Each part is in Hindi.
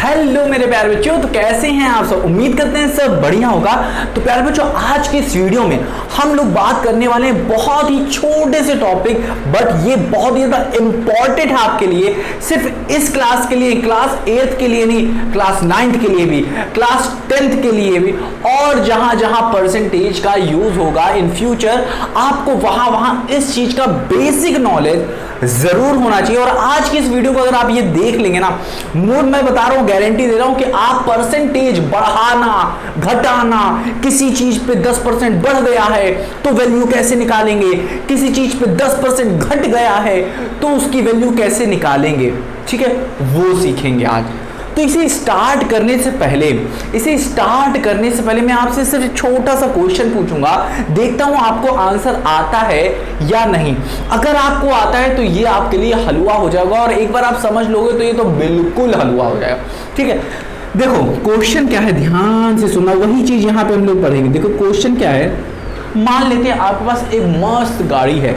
हेलो मेरे प्यारे बच्चों, तो कैसे हैं आप सब। उम्मीद करते हैं सब बढ़िया होगा। तो प्यारे बच्चों, आज के इस वीडियो में हम लोग बात करने वाले हैं बहुत ही छोटे से टॉपिक, बट ये बहुत ही ज्यादा इंपॉर्टेंट है आपके लिए। सिर्फ इस क्लास के लिए, क्लास 8th के लिए नहीं, क्लास 9th के लिए भी, क्लास 10th के लिए भी, और जहां जहां परसेंटेज का यूज होगा इन फ्यूचर, आपको वहां वहां इस चीज का बेसिक नॉलेज जरूर होना चाहिए। और आज की इस वीडियो को अगर आप ये देख लेंगे ना, मैं बता रहा हूं, गारंटी दे रहा हूं कि आप परसेंटेज बढ़ाना, घटाना, किसी चीज पे 10% बढ़ गया है तो वैल्यू कैसे निकालेंगे, किसी चीज पे 10% घट गया है तो उसकी वैल्यू कैसे निकालेंगे, ठीक है, वो सीखेंगे आज। तो इसे स्टार्ट करने से पहले मैं आपसे सिर्फ छोटा सा क्वेश्चन पूछूंगा, देखता हूं आपको आंसर आता है या नहीं। अगर आपको आता है तो ये आपके लिए हलवा हो जाएगा, और एक बार आप समझ लोगे तो ये तो बिल्कुल हलवा हो जाएगा, ठीक है। देखो क्वेश्चन क्या है, ध्यान से सुनना, वही चीज यहां पे हम लोग पढ़ेंगे। देखो क्वेश्चन क्या है, मान लेते हैं आपके पास एक मस्त गाड़ी है,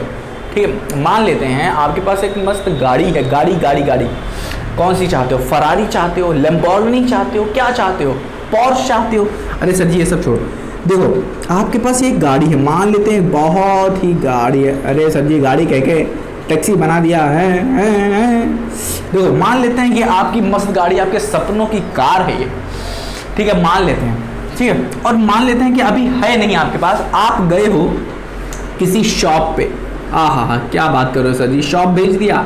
ठीक है, मान लेते हैं आपके पास एक मस्त गाड़ी है, गाड़ी कौन सी चाहते हो, फरारी चाहते हो, लैम्बोर्गिनी चाहते हो, क्या चाहते हो, पोर्श चाहते हो। अरे सर जी ये सब छोड़ो, देखो आपके पास एक गाड़ी है, मान लेते हैं बहुत ही गाड़ी है। अरे सर जी गाड़ी कह के टैक्सी बना दिया है। देखो मान लेते हैं कि आपकी मस्त गाड़ी, आपके सपनों की कार है ये, ठीक है, मान लेते हैं, ठीक है। और मान लेते हैं कि अभी है नहीं आपके पास, आप गए हो किसी शॉप पे। हाँ, क्या बात कर रहे हो सर जी, शॉप भेज दिया।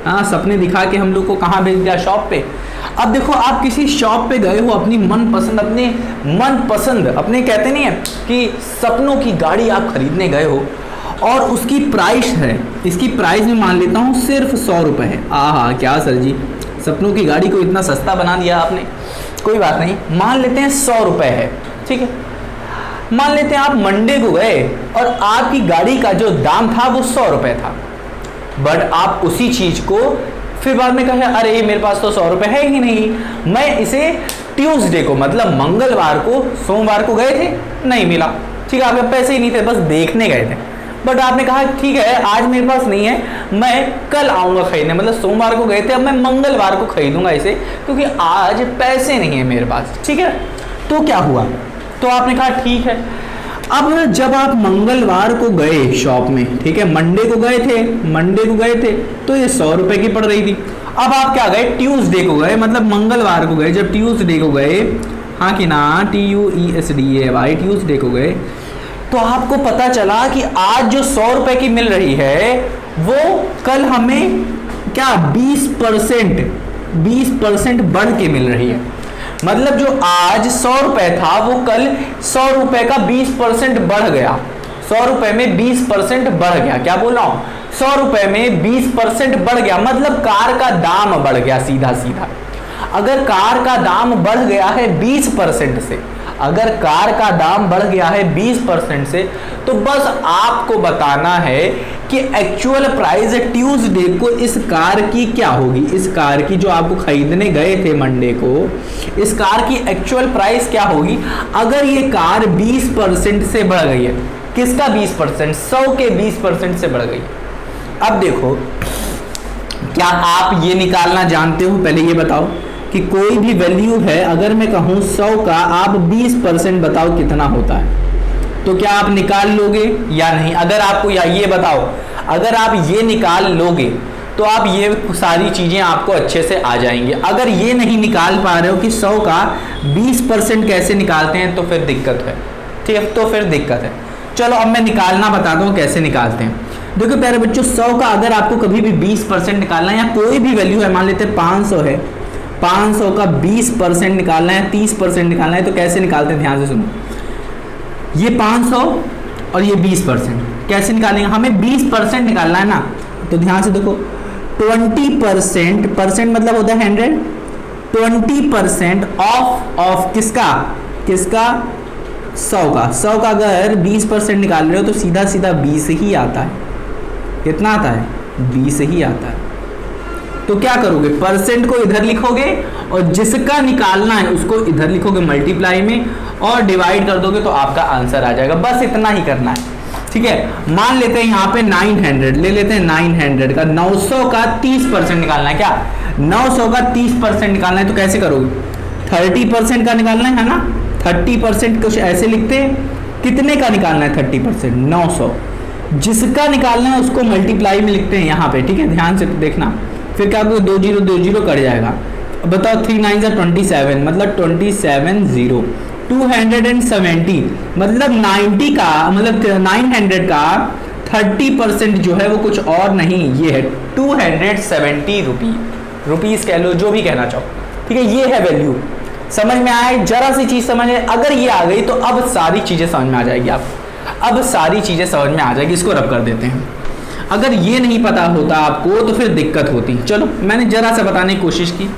हाँ, सपने दिखा के हम लोग को कहाँ भेज दिया, शॉप पे। अब देखो आप किसी शॉप पे गए हो, अपनी मनपसंद, अपने कहते नहीं है कि सपनों की गाड़ी आप खरीदने गए हो, और उसकी प्राइस है, इसकी प्राइस में मान लेता हूँ सिर्फ 100 रुपये है। क्या सर जी, सपनों की गाड़ी को इतना सस्ता बना दिया आपने। कोई बात नहीं, मान लेते हैं 100 रुपये है, ठीक है। मान लेते हैं आप मंडे को गए और आपकी गाड़ी का जो दाम था वो 100 रुपये था, बट आप उसी चीज को फिर बाद में कहे, अरे मेरे पास तो 100 रुपये है ही नहीं, मैं इसे ट्यूसडे को, मतलब मंगलवार को, सोमवार को गए थे, नहीं मिला, ठीक है, आपके पैसे ही नहीं थे, बस देखने गए थे। बट आपने कहा ठीक है आज मेरे पास नहीं है, मैं कल आऊंगा खरीदने, मतलब सोमवार को गए थे, अब मैं मंगलवार को खरीदूंगा इसे, क्योंकि आज पैसे नहीं है मेरे पास, ठीक है। तो क्या हुआ, तो आपने कहा ठीक है। अब जब आप मंगलवार को गए शॉप में, ठीक है, मंडे को गए थे तो ये 100 रुपए की पड़ रही थी। अब आप क्या गए, ट्यूसडे को गए, मतलब मंगलवार को गए, जब ट्यूसडे को गए, हाँ कि ना, TUESDA भाई, ट्यूसडे को गए, तो आपको पता चला कि आज जो 100 रुपए की मिल रही है वो कल हमें क्या 20% बढ़ के मिल रही है। मतलब जो आज 100 रुपए था वो कल 100 रुपए का 20% बढ़ गया, 100 रुपए में 20% बढ़ गया। क्या बोल रहा हूं, 100 रुपए में 20% बढ़ गया, मतलब कार का दाम बढ़ गया सीधा। अगर कार का दाम बढ़ गया है 20% से, अगर कार का दाम बढ़ गया है 20% से, तो बस आपको बताना है कि एक्चुअल प्राइस ट्यूसडे को इस कार की क्या होगी, इस कार की जो आपको खरीदने गए थे मंडे को, इस कार की एक्चुअल प्राइस क्या होगी अगर ये कार 20% से बढ़ गई है। किसका 20%, 100 के 20% से बढ़ गई। अब देखो, क्या आप ये निकालना जानते हो, पहले ये बताओ कि कोई भी वैल्यू है, अगर मैं कहूं 100 का, आप 20% बताओ कितना होता है, तो क्या आप निकाल लोगे या नहीं। अगर आपको या ये बताओ, अगर आप ये निकाल लोगे तो आप ये सारी चीजें आपको अच्छे से आ जाएंगी। अगर ये नहीं निकाल पा रहे हो कि 100 का 20% कैसे निकालते हैं, तो फिर दिक्कत है, ठीक है, तो फिर दिक्कत है। चलो अब मैं निकालना बताता हूँ कैसे निकालते हैं। देखो प्यारे बच्चों, 100 का अगर आपको कभी भी 20% निकालना है, या कोई भी वैल्यू है, मान लेते हैं 500 है, 500 का 20% निकालना है, 30% निकालना है, तो कैसे निकालते हैं, ध्यान से सुनो। ये 500 और ये 20%, कैसे निकालेंगे, हमें 20% निकालना है ना, तो ध्यान से देखो, 20%, परसेंट मतलब होता है 100, 20% ऑफ किसका 100 का अगर 20% निकाल रहे हो तो सीधा 20 ही आता है। कितना आता है, 20 ही आता है। तो क्या करोगे, परसेंट को इधर लिखोगे और जिसका निकालना है उसको इधर लिखोगे मल्टीप्लाई में, और डिवाइड कर दोगे तो आपका आंसर आ जाएगा। बस इतना ही करना है, ठीक है। मान लेते हैं यहाँ पे 900 ले लेते हैं, 900 का 900 का 30% निकालना है। क्या 900 का 30% निकालना है तो कैसे करोगे? 30% का निकालना है ना, 30% कुछ ऐसे लिखते हैं। कितने का निकालना है 30%? 900। जिसका निकालना है उसको मल्टीप्लाई में लिखते हैं यहाँ पे, ठीक है, ध्यान से देखना। फिर क्या करोगे? 2 0 2 0 कट जाएगा। बताओ 3 9 27, मतलब 27 0 270, मतलब 90 का, मतलब 900 का 30% जो है वो कुछ और नहीं, ये है 270 रुपीज कह लो, जो भी कहना चाहो, ठीक है। ये है वैल्यू। समझ में आए? जरा सी चीज समझ में, अगर ये आ गई तो अब सारी चीजें समझ में आ जाएगी आपको। अब सारी चीजें समझ में आ जाएगी। इसको रब कर देते हैं। अगर ये नहीं पता होता आपको तो फिर दिक्कत होती। चलो मैंने जरा सा बताने की कोशिश की।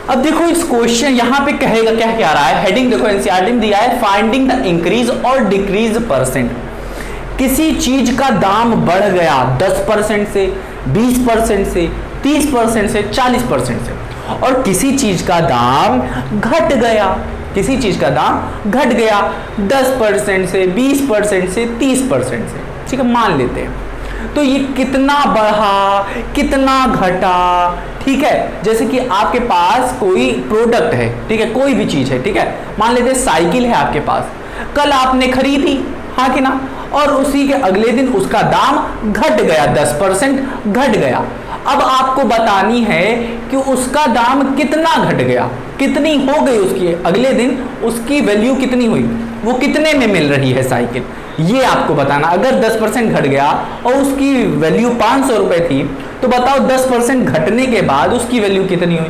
अब देखो इस क्वेश्चन यहाँ पे कहेगा क्या क्या रहा है, हेडिंग देखो एनसीईआरटी में दिया है, फाइंडिंग द इंक्रीज और डिक्रीज परसेंट। किसी चीज का दाम बढ़ गया 10% से, 20% से, 30% से, 40% से, और किसी चीज का दाम घट गया, किसी चीज का दाम घट गया 10% से, 20% से, 30% से, ठीक है, मान लेते हैं। तो ये कितना बढ़ा, कितना घटा, ठीक है। जैसे कि आपके पास कोई प्रोडक्ट है, ठीक है, कोई भी चीज है, ठीक है, मान लेते हैं साइकिल है आपके पास, कल आपने खरीदी, हाँ कि ना, और उसी के अगले दिन उसका दाम घट गया, 10% घट गया। अब आपको बतानी है कि उसका दाम कितना घट गया, कितनी हो गई उसकी, अगले दिन उसकी वैल्यू कितनी हुई, वो कितने में मिल रही है साइकिल, ये आपको बताना। अगर 10% घट गया और उसकी वैल्यू 500 रुपए थी, तो बताओ 10% घटने के बाद उसकी वैल्यू कितनी हुई।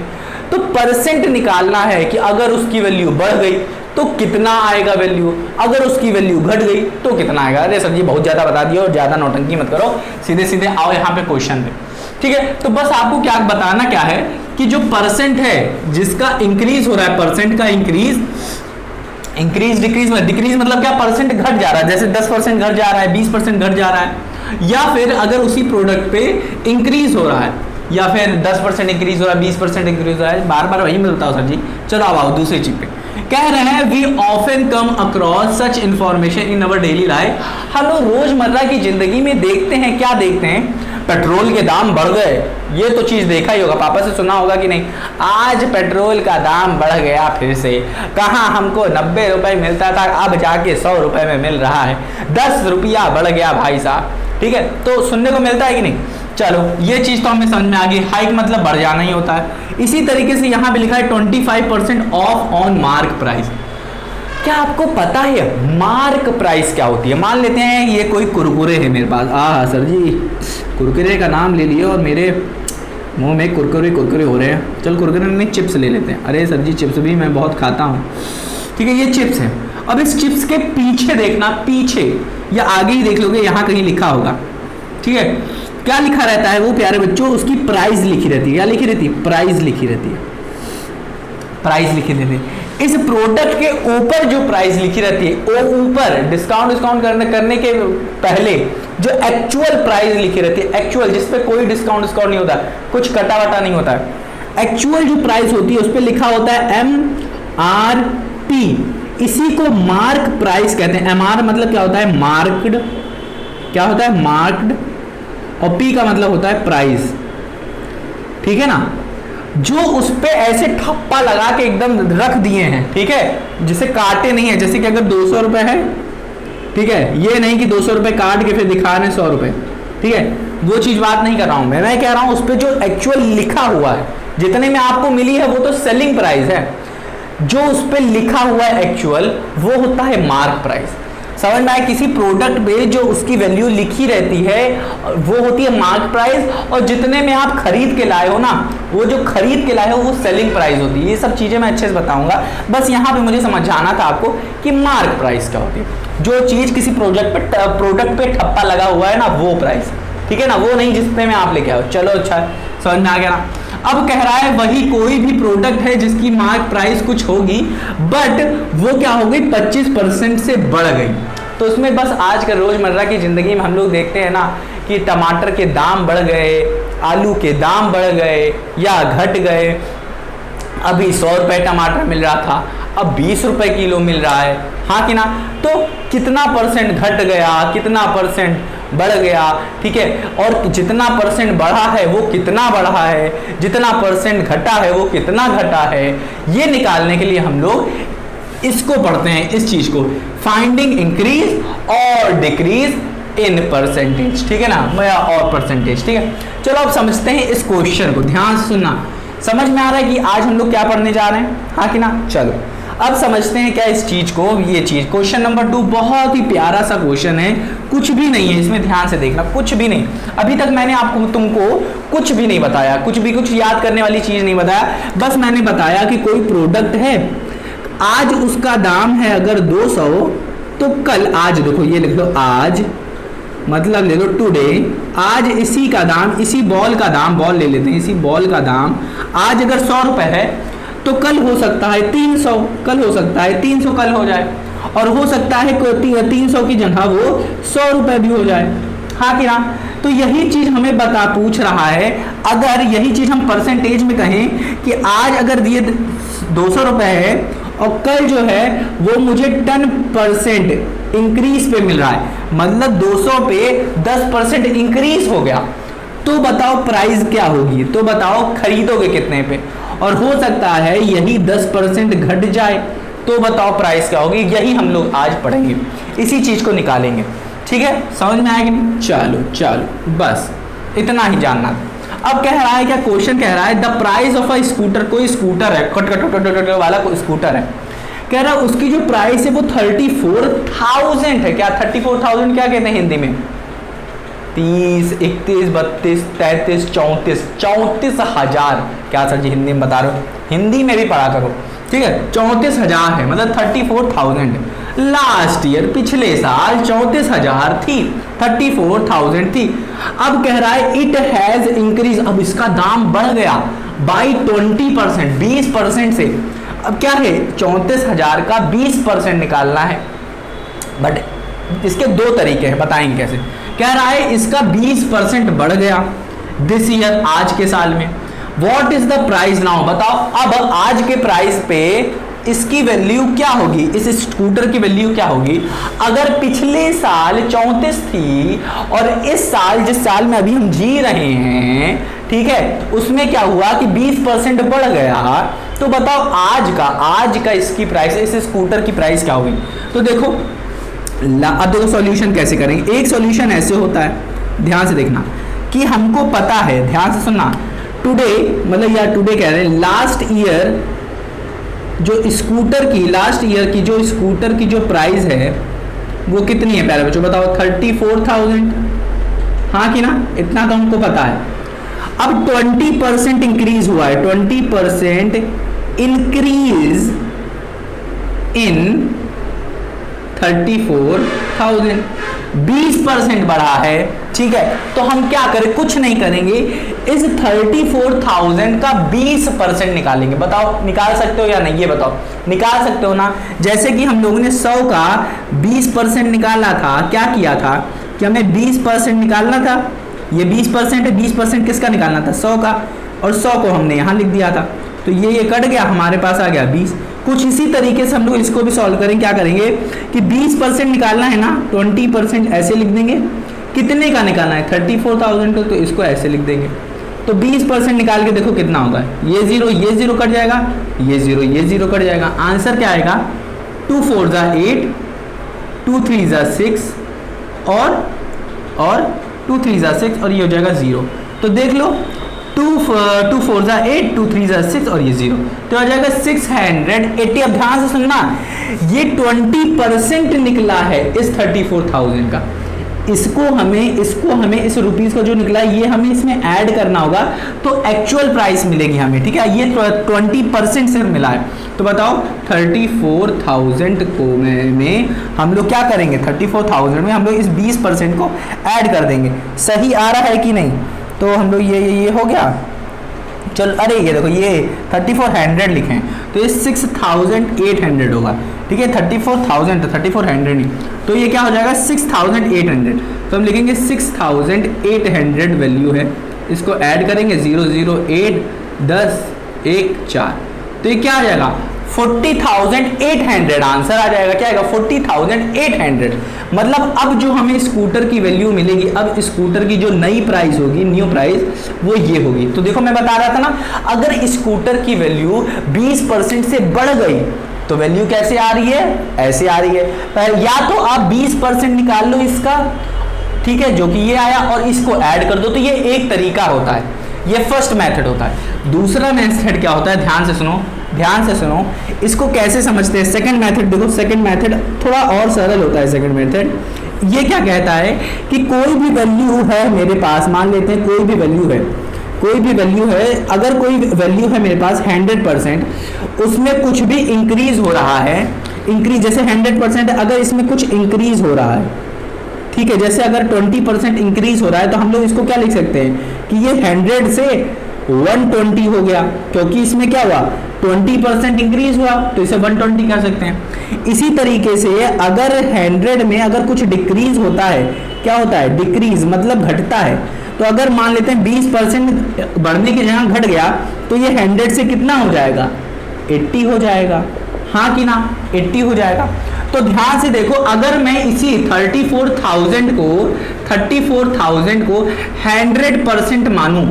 तो परसेंट निकालना है कि अगर उसकी वैल्यू बढ़ गई तो कितना आएगा वैल्यू, अगर उसकी वैल्यू घट गई तो कितना आएगा। अरे सर जी बहुत ज्यादा बता दिया और ज्यादा नौटंकी मत करो, सीधे सीधे आओ यहाँ पे क्वेश्चन पे, ठीक है। तो बस आपको क्या बताना क्या है कि जो परसेंट है जिसका इंक्रीज हो रहा है, परसेंट का इंक्रीज डिक्रीज में, डिक्रीज मतलब क्या, परसेंट घट जा रहा है, जैसे 10% घट जा रहा है, 20% घट जा रहा है, या फिर अगर उसी प्रोडक्ट पे इंक्रीज हो रहा है, या फिर 10% इंक्रीज हो रहा है, 20% इंक्रीज हो रहा है, बार बार वही मिलता हो सर जी। चलो अब आओ दूसरी चीज पे। कह रहे हैं we often come across such information in our daily life. हम लोग रोजमर्रा की जिंदगी में देखते हैं, क्या देखते हैं, पेट्रोल के दाम बढ़ गए, ये तो चीज देखा ही होगा, पापा से सुना होगा कि नहीं, आज पेट्रोल का दाम बढ़ गया फिर से, कहाँ हमको 90 रुपए मिलता था अब जाके 100 रुपए में मिल रहा है, 10 रुपया बढ़ गया भाई साहब, ठीक है, तो सुनने को मिलता है कि नहीं। चलो ये चीज तो हमें समझ में आ गई, हाइक मतलब बढ़ जाना ही होता है। इसी तरीके से यहाँ पे लिखा है 25% ऑफ ऑन मार्क प्राइस। क्या आपको पता है मार्क प्राइस क्या होती है? मान लेते हैं ये कोई कुरकुरे है मेरे पास, सर जी कुरकुरे का नाम ले लिए और मेरे मुंह में कुरकुरे हो रहे हैं। चल कुरकुरे में चिप्स ले लेते हैं। अरे सर जी चिप्स भी मैं बहुत खाता हूँ, ठीक है, ये चिप्स है। अब इस चिप्स के पीछे देखना, पीछे या आगे ही देख लोगे, यहाँ कहीं लिखा होगा, ठीक है, क्या लिखा रहता है वो प्यारे बच्चों, उसकी प्राइस लिखी रहती है। क्या लिखी रहती है? प्राइस लिखी रहती है, प्राइस लिखी रहती है। इस प्रोडक्ट के ऊपर जो प्राइस लिखी रहती है, वो ऊपर डिस्काउंट करने के पहले जो एक्चुअल प्राइस लिखी रहती है, एक्चुअल जिसपे कोई डिस्काउंट नहीं होता, कुछ कटा वटा नहीं होता है, एक्चुअल जो प्राइस होती है उस पर लिखा होता है MRP। इसी को मार्क प्राइस कहते हैं। MR मतलब क्या होता है? मार्क्ड। क्या होता है? मार्क्ड। और P का मतलब होता है प्राइस, ठीक है ना। जो उस पे ऐसे ठप्पा लगा के एकदम रख दिए हैं, ठीक है, जिसे काटे नहीं है, जैसे कि अगर 200 रुपए है, ठीक है, ये नहीं कि 200 रुपए काट के फिर दिखा रहे हैं 100 रुपए, ठीक है, वो चीज बात नहीं कर रहा हूं मैं कह रहा हूं उस पे जो एक्चुअल लिखा हुआ है, जितने में आपको मिली है वो तो सेलिंग प्राइस है, जो उस पे लिखा हुआ है एक्चुअल वो होता है मार्क प्राइस। समझ में आए? किसी प्रोडक्ट पे जो उसकी वैल्यू लिखी रहती है वो होती है मार्क प्राइस, और जितने में आप खरीद के लाए हो ना, वो जो खरीद के लाए हो वो सेलिंग प्राइस होती है। ये सब चीजें मैं अच्छे से बताऊंगा, बस यहाँ पे मुझे समझाना था आपको कि मार्क प्राइस क्या होती है। जो चीज किसी प्रोडक्ट पे ठप्पा लगा हुआ है ना, वो प्राइस, ठीक है ना, वो नहीं जितने में आप लेके आओ। चलो अच्छा समझ में आ गया ना। अब कह रहा है वही कोई भी प्रोडक्ट है जिसकी मार्क प्राइस कुछ होगी, बट वो क्या हो गई, 25% से बढ़ गई। तो उसमें बस आज का रोजमर्रा की जिंदगी में हम लोग देखते हैं ना कि टमाटर के दाम बढ़ गए, आलू के दाम बढ़ गए या घट गए। अभी 100 रुपए टमाटर मिल रहा था, अब 20 रुपए किलो मिल रहा है, हाँ कि ना। तो कितना परसेंट घट गया, कितना परसेंट बढ़ गया, ठीक है, और जितना परसेंट बढ़ा है वो कितना बढ़ा है, जितना परसेंट घटा है वो कितना घटा है, ये निकालने के लिए हम लोग इसको पढ़ते हैं, इस चीज को, फाइंडिंग इंक्रीज और डिक्रीज इन परसेंटेज, ठीक है ना, और परसेंटेज, ठीक है। चलो अब समझते हैं इस क्वेश्चन को, ध्यान से सुनना, समझ में आ रहा है कि आज हम लोग क्या पढ़ने जा रहे हैं, हाँ कि ना। चलो अब समझते हैं क्या इस चीज को, ये चीज क्वेश्चन नंबर 2 बहुत ही प्यारा सा क्वेश्चन है, कुछ भी नहीं है इसमें, ध्यान से देखना, कुछ भी नहीं, अभी तक मैंने आपको तुमको कुछ भी नहीं बताया, कुछ याद करने वाली चीज नहीं बताया, बस मैंने बताया कि कोई प्रोडक्ट है, आज उसका दाम है अगर 200, तो कल, आज देखो ये लिख लो, आज मतलब ले लो टुडे, आज इसी का दाम, इसी बॉल का दाम, बॉल ले लेते हैं, इसी बॉल का दाम आज अगर 100 रुपए है, तो कल हो सकता है 300, कल हो सकता है 300 कल हो जाए, और हो सकता है 300 की जगह वो 100 रुपए भी हो जाए, हाँ कि ना। तो यही चीज हमें पूछ रहा है, अगर यही चीज हम परसेंटेज में कहें कि आज अगर ये 200 रुपए है और कल जो है वो मुझे 10% इंक्रीज पे मिल रहा है, मतलब 200 पे 10% इंक्रीज हो गया, तो बताओ प्राइस क्या होगी, तो बताओ खरीदोगे कितने पे, और हो सकता है यही 10% घट जाए, तो बताओ प्राइस क्या होगी, यही हम लोग आज पढ़ेंगे, इसी चीज को निकालेंगे, ठीक है, समझ में आया कि नहीं। चलो बस इतना ही जानना था। अब कह रहा है क्या, क्वेश्चन कह रहा है the price of a scooter, कोई स्कूटर है, खट वाला कोई स्कूटर है, कह रहा है उसकी जो प्राइस है वो 34,000 है, क्या 34,000 क्या कहते हैं हिंदी में, 30, 31, 32, 33, 34, 34,000, क्या सर जी हिंदी में बता रहे हो, हिंदी में भी पढ़ा करो, ठीक है, 34,000 है, मतलब 34,000 लास्ट ईयर, पिछले साल 34,000 थी, 34,000 थी। अब कह रहा है इट हैज इंक्रीज, अब इसका दाम बढ़ गया बाई 20%, 20% से। अब क्या है, 34,000 का 20% निकालना है, बट इसके दो तरीके हैं, बताएंगे कैसे। कह रहा है इसका 20% बढ़ गया दिस ईयर, आज के साल में, what is the price now, बताओ अब आज के प्राइस पे इसकी वैल्यू क्या होगी, इस स्कूटर की वैल्यू क्या होगी, अगर पिछले साल 34 थी और इस साल, जिस साल में अभी हम जी रहे हैं, ठीक है, उसमें क्या हुआ कि 20% बढ़ गया, तो बताओ आज का इसकी प्राइस, इस स्कूटर की प्राइस क्या होगी। तो देखो अब देखो सॉल्यूशन कैसे करेंगे, एक सॉल्यूशन ऐसे होता है, ध्यान से देखना, कि हमको पता है, ध्यान से सुनना, टुडे मतलब यार टुडे कह रहे हैं, लास्ट ईयर जो स्कूटर की, लास्ट ईयर की जो स्कूटर की जो प्राइस है वो कितनी है, पहले बच्चों बताओ, 34,000, हाँ कि ना, इतना तो हमको पता है। अब 20% इंक्रीज हुआ है, 20% इंक्रीज इन 34,000, 20% बढ़ा है, ठीक है, तो हम क्या करें, कुछ नहीं करेंगे, इस 34,000 का 20% निकालेंगे। बताओ निकाल सकते हो या नहीं, ये बताओ, निकाल सकते हो ना। जैसे कि हम लोगों ने 100 का 20% निकाला था, क्या किया था कि हमें 20% निकालना था, ये 20% है, 20% किसका निकालना था, 100 का, और 100 को हमने यहाँ लिख दिया था, तो ये कट गया, हमारे पास आ गया 20। कुछ इसी तरीके से हम लोग इसको भी सॉल्व करेंगे, क्या करेंगे कि 20% निकालना है ना, 20% ऐसे लिख देंगे, कितने का निकालना है 34,000 को, तो इसको ऐसे लिख देंगे, तो 20% निकाल के देखो कितना होगा, ये जीरो कट जाएगा, ये जीरो कट जाएगा, आंसर क्या आएगा, 2 4 जा 8, 2 3 जा 6 और 2 3 जा 6 और ये हो जाएगा 0। तो देख लो 2 4 जा 8, 2 3 जा 6 और ये 0, तो हो जाएगा 680। अब ध्यान से सुनना, ये 20% निकला है इस 34,000 का, इसको हमें इस रुपीस का जो निकला ये हमें इसमें ऐड करना होगा, तो एक्चुअल प्राइस मिलेगी हमें, ठीक है, ये 20% से मिला है। तो बताओ 34,000 को में हम लोग क्या करेंगे, 34,000 में हम लोग इस 20% को ऐड कर देंगे, सही आ रहा है कि नहीं। तो हम लोग ये हो गया, चलो, अरे ये देखो ये 3400 लिखे हैं, तो ये 6,800 होगा, ठीक है, 34,000 तो 3400 नहीं, तो ये क्या हो जाएगा 6,800। तो हम लिखेंगे 6,800 वैल्यू है, इसको ऐड करेंगे 0 0 8 10 1 4, तो ये क्या आ जाएगा 40,800 आंसर आ जाएगा। क्या आएगा? 40,800। मतलब अब जो हमें स्कूटर की वैल्यू मिलेगी, अब स्कूटर की जो नई प्राइस होगी, न्यू प्राइस, वो ये होगी। तो देखो मैं बता रहा था ना, अगर स्कूटर की वैल्यू 20% से बढ़ गई तो वैल्यू कैसे आ रही है? ऐसे आ रही है। या तो आप 20% निकाल लो इसका, ठीक है, जो कि ये आया, और इसको ऐड कर दो। तो ये एक तरीका होता है, ये फर्स्ट मेथड होता है। दूसरा मेथड क्या होता है? ध्यान से सुनो, ध्यान से सुनो, इसको कैसे समझते हैं। सेकंड मेथड देखो, सेकंड मेथड थोड़ा और सरल होता है। सेकंड मेथड ये क्या कहता है कि कोई भी वैल्यू है मेरे पास, मान लेते हैं कोई भी वैल्यू है, कोई भी वैल्यू है, अगर कोई वैल्यू है मेरे पास 100%, उसमें कुछ भी इंक्रीज हो रहा है, इंक्रीज जैसे 100% अगर इसमें कुछ इंक्रीज हो रहा है, ठीक है, जैसे अगर 20% इंक्रीज हो रहा है, तो हम लोग इसको क्या लिख सकते हैं कि ये 100 से 120 हो गया, क्योंकि इसमें क्या हुआ? 20% इंक्रीज हुआ, तो इसे 120 कह सकते हैं। इसी तरीके से अगर 100 में अगर कुछ डिक्रीज होता है, क्या होता है? डिक्रीज मतलब घटता है। तो अगर मान लेते हैं 20% बढ़ने की जगह घट गया, तो ये 100 से कितना हो जाएगा? 80 हो जाएगा, हाँ कि ना? 80 हो जाएगा। तो ध्यान से देखो, अगर मैं इसी 34,000 को 100% मानूं,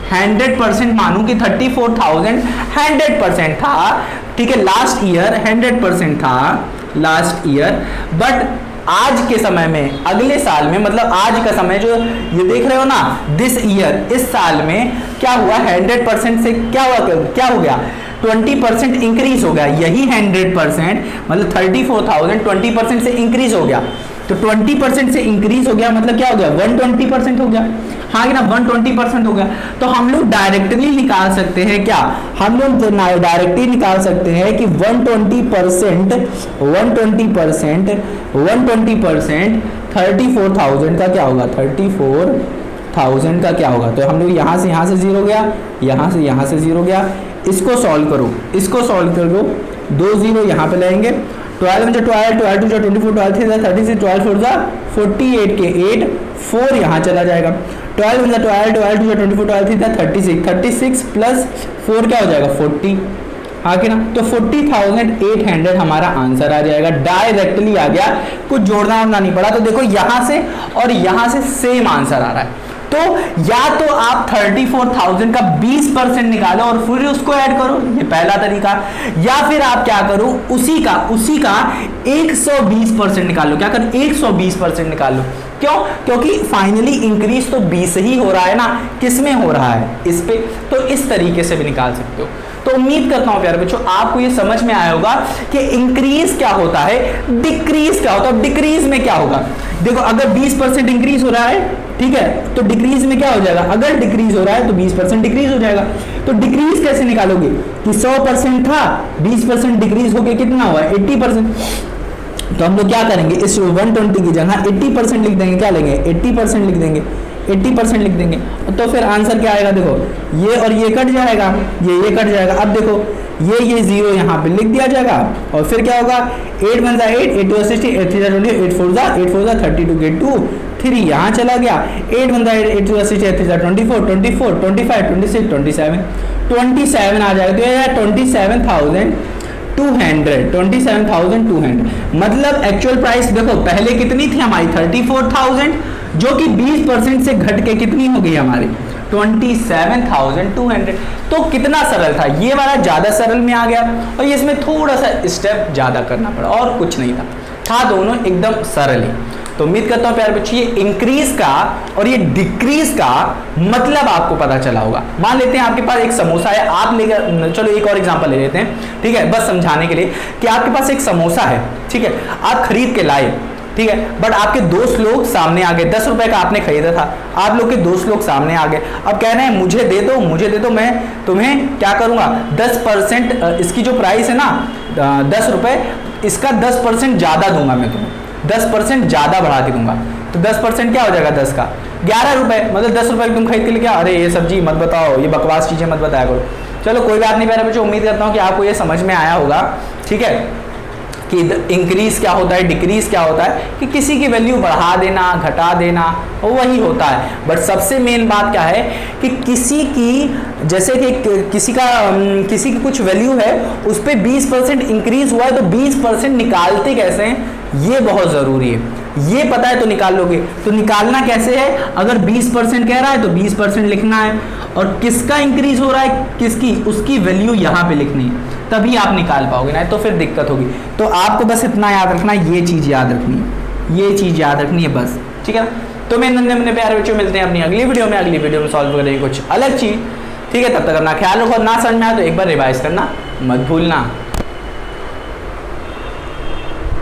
100% मानूं कि 34,000 100% था, ठीक है, लास्ट ईयर 100% था लास्ट ईयर, बट आज के समय में, अगले साल में, मतलब आज का समय जो ये देख रहे हो ना, दिस ईयर, इस साल में क्या हुआ? 100% से क्या हुआ? क्या हो गया? 20% इंक्रीज हो गया। यही 100% मतलब 34,000 20% से इंक्रीज हो गया। तो 20% से इंक्रीज हो गया मतलब क्या हो गया? 120% हो गया, हाँ कि ना? 120% हो गया। तो हम लोग डायरेक्टली निकाल सकते हैं क्या? हम लोग डायरेक्टली निकाल सकते हैं कि 120% 34,000 का क्या होगा? 34,000 का क्या होगा? तो हम लोग यहाँ से जीरो गया, यहाँ से जीरो गया। इसको सॉल्व करो, इसको सॉल्व करो, 2 जीरो यहाँ पे लाएंगे। 12 में 12, 12 2 24, 12 3 36, 12 4 48 के 8, 4 यहाँ चला जाएगा। 12 में 12, 12 2 24, 12 3 36, 36 प्लस 4 क्या हो जाएगा? 40, हाँ कि ना? तो 40,800 हमारा आंसर आ जाएगा, डायरेक्टली आ गया, कुछ जोड़ना वोड़ना नहीं पड़ा। तो देखो यहाँ से और यहाँ से सेम आंसर आ रहा है। तो या तो आप 34,000 का 20% निकालो और फिर उसको ऐड करो, ये पहला तरीका। या फिर आप क्या करो, उसी का 120% निकालो। क्या करो? 120% निकालो। क्यों? क्योंकि फाइनली इंक्रीज तो 20 ही हो रहा है ना, किसमें हो रहा है? इस पे। तो इस तरीके से भी निकाल सकते हो। तो उम्मीद करता हूं प्यारे बच्चों आपको ये समझ में आया होगा कि इंक्रीज क्या होता है, डिक्रीज क्या होता है। डिक्रीज में क्या होगा? देखो, अगर 20% इंक्रीज हो रहा है, ठीक है, तो डिक्रीज में क्या हो जाएगा? अगर डिक्रीज हो रहा है तो 20% डिक्रीज हो जाएगा। तो डिक्रीज कैसे निकालोगे कि 100% था, 20% डिक्रीज होके कितना हुआ? 80%। तो हम लोग क्या करेंगे, इस 120 की जगह 80% लिख देंगे। क्या लेंगे? 80% लिख देंगे, 80% लिख देंगे। तो फिर आंसर क्या आएगा? देखो, ये और ये कट जाएगा, ये कट जाएगा। अब देखो, ये जीरो यहाँ पे लिख दिया जाएगा, और फिर क्या होगा? 8 1 8, 8 2 60, 8 3 20, 8 4 32 के 2, 3 यहाँ चला गया। 8 1 8, 8 2 60, 8 3 24, 24 25 26 27 आ जाएगा। तो ये 27,200। मतलब एक्चुअल प्राइस देखो पहले कितनी थी हमारी? 34,000, जो कि 20% से घट के कितनी हो गई हमारी? 27,200। तो कितना सरल था, ये वाला ज्यादा सरल में आ गया, और ये इसमें थोड़ा सा स्टेप ज्यादा करना पड़ा, और कुछ नहीं था दोनों एकदम सरल ही। तो उम्मीद करता हूं प्यारे बच्चे ये इंक्रीज का और ये डिक्रीज का मतलब आपको पता चला होगा। मान लेते हैं आपके पास एक समोसा है, आप लेकर, चलो एक और एग्जांपल ले लेते हैं, ठीक है, बस समझाने के लिए कि आपके पास एक समोसा है, ठीक है, आप खरीद के लाए, ठीक है, बट आपके दोस्त लोग सामने आ गए। 10 रुपए का आपने खरीदा था, आप लोग के दोस्त लोग सामने आ गए। अब कह रहे हैं मुझे दे दो, मैं तुम्हें क्या करूंगा? 10%, इसकी जो प्राइस है ना 10 रुपए, इसका 10% ज्यादा दूंगा मैं तुम्हें, 10% ज्यादा बढ़ा के दूंगा। तो 10% क्या हो जाएगा? 10 का 11 रुपए, मतलब 10 रुपए तुम खरीद के लेके, अरे ये सब्जी मत बताओ, ये बकवास चीजें मत बताया करो। चलो कोई बात नहीं प्यारे बच्चों, उम्मीद करता हूँ कि आपको ये समझ में आया होगा, ठीक है, कि इंक्रीज क्या होता है, डिक्रीज क्या होता है, कि किसी की वैल्यू बढ़ा देना, घटा देना, वही होता है। बट सबसे मेन बात क्या है कि किसी की, जैसे कि किसी की कुछ वैल्यू है, उस पर 20% इंक्रीज हुआ है, तो 20% निकालते कैसे हैं, ये बहुत जरूरी है। ये पता है तो निकाल लोगे। तो निकालना कैसे है, अगर 20% कह रहा है तो 20% लिखना है, और किसका इंक्रीज हो रहा है, किसकी, उसकी वैल्यू यहाँ पे लिखनी है, तभी आप निकाल पाओगे, ना तो फिर दिक्कत होगी। तो आपको बस इतना याद रखना है, ये चीज याद रखनी है, ये चीज याद रखनी है बस, ठीक है ना। तो मेरे नन्हे मुन्ने प्यारे बच्चों, मिलते हैं अपनी अगली वीडियो में। अगली वीडियो में सॉल्व करेंगे कुछ अलग चीज, ठीक है। तब तक अपना ख्याल रखो, ना समझ में आए तो एक बार रिवाइज करना मत भूलना।